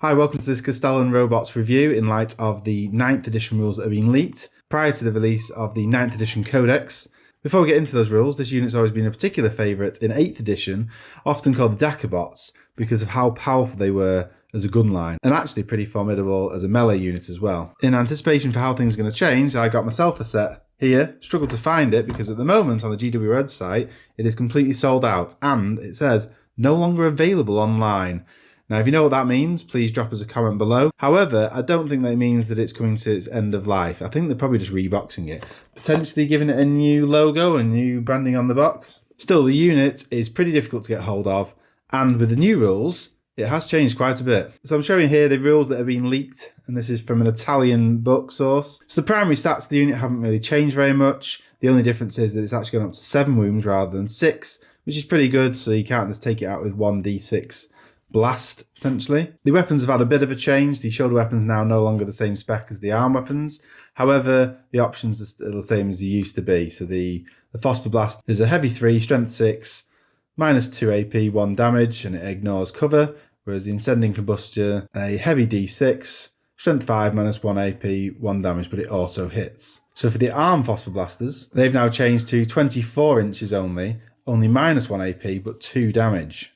Hi, welcome to this Kastelan Robots review in light of the 9th edition rules that have been leaked prior to the release of the 9th edition codex. Before we get into those rules, this unit's always been a particular favourite in 8th edition, often called the Bots, because of how powerful they were as a gun line, and actually pretty formidable as a melee unit as well. In anticipation for how things are going to change, I got myself a set here, struggled to find it because at the moment on the GW website it is completely sold out and it says no longer available online. Now, if you know what that means, please drop us a comment below. However, I don't think that means that it's coming to its end of life. I think they're probably just reboxing it, potentially giving it a new logo and new branding on the box. Still, the unit is pretty difficult to get hold of, and with the new rules, it has changed quite a bit. So I'm showing here the rules that have been leaked, and this is from an Italian book source. So the primary stats of the unit haven't really changed very much. The only difference is that it's actually gone up to 7 wounds rather than 6, which is pretty good, so you can't just take it out with 1d6 blast, potentially. The weapons have had a bit of a change. The shoulder weapons are now no longer the same spec as the arm weapons. However, the options are still the same as they used to be. So the Phosphor Blast is a heavy 3, strength 6, minus 2 AP, 1 damage, and it ignores cover. Whereas the Incendiing Combustion, a heavy D6, strength 5, minus 1 AP, 1 damage, but it auto hits. So for the arm Phosphor Blasters, they've now changed to 24 inches only minus 1 AP, but 2 damage.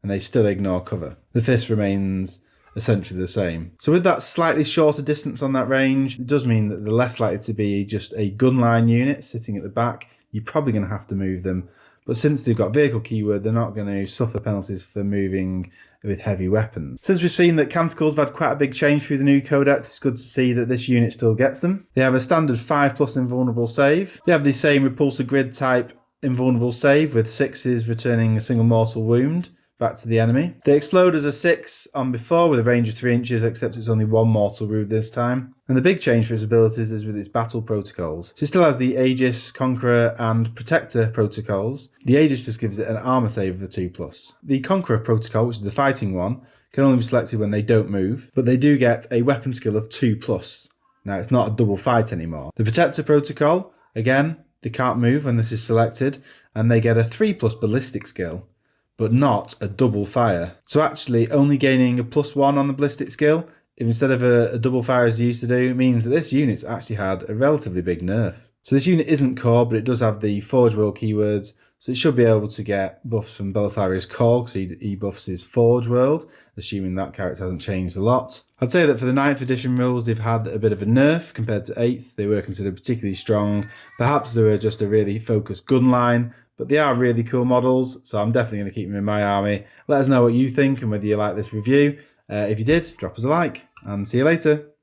And they still ignore cover. The fist remains essentially the same. So with that slightly shorter distance on that range, it does mean that they're less likely to be just a gunline unit sitting at the back. You're probably going to have to move them. But since they've got vehicle keyword, they're not going to suffer penalties for moving with heavy weapons. Since we've seen that Canticles have had quite a big change through the new codex, it's good to see that this unit still gets them. They have a standard 5+ invulnerable save. They have the same repulsor grid type invulnerable save with 6s returning a single mortal wound back to the enemy. They explode as a 6 on before with a range of 3 inches, except it's only 1 mortal wound this time. And the big change for its abilities is with its battle protocols. So it still has the Aegis, Conqueror and Protector protocols. The Aegis just gives it an armor save of a 2+. The Conqueror protocol, which is the fighting one, can only be selected when they don't move, but they do get a weapon skill of 2+. Now it's not a double fight anymore. The Protector protocol, again, they can't move when this is selected, and they get a 3+ ballistic skill, but not a double fire. So actually only gaining a +1 on the ballistic skill, if instead of a double fire as they used to do, means that this unit's actually had a relatively big nerf. So this unit isn't core, but it does have the Forge World keywords, so it should be able to get buffs from Belisarius' core, because he buffs his Forge World, assuming that character hasn't changed a lot. I'd say that for the 9th edition rules, they've had a bit of a nerf compared to 8th. They were considered particularly strong. Perhaps they were just a really focused gun line, but they are really cool models, so I'm definitely going to keep them in my army. Let us know what you think and whether you like this review. If you did, drop us a like, and see you later.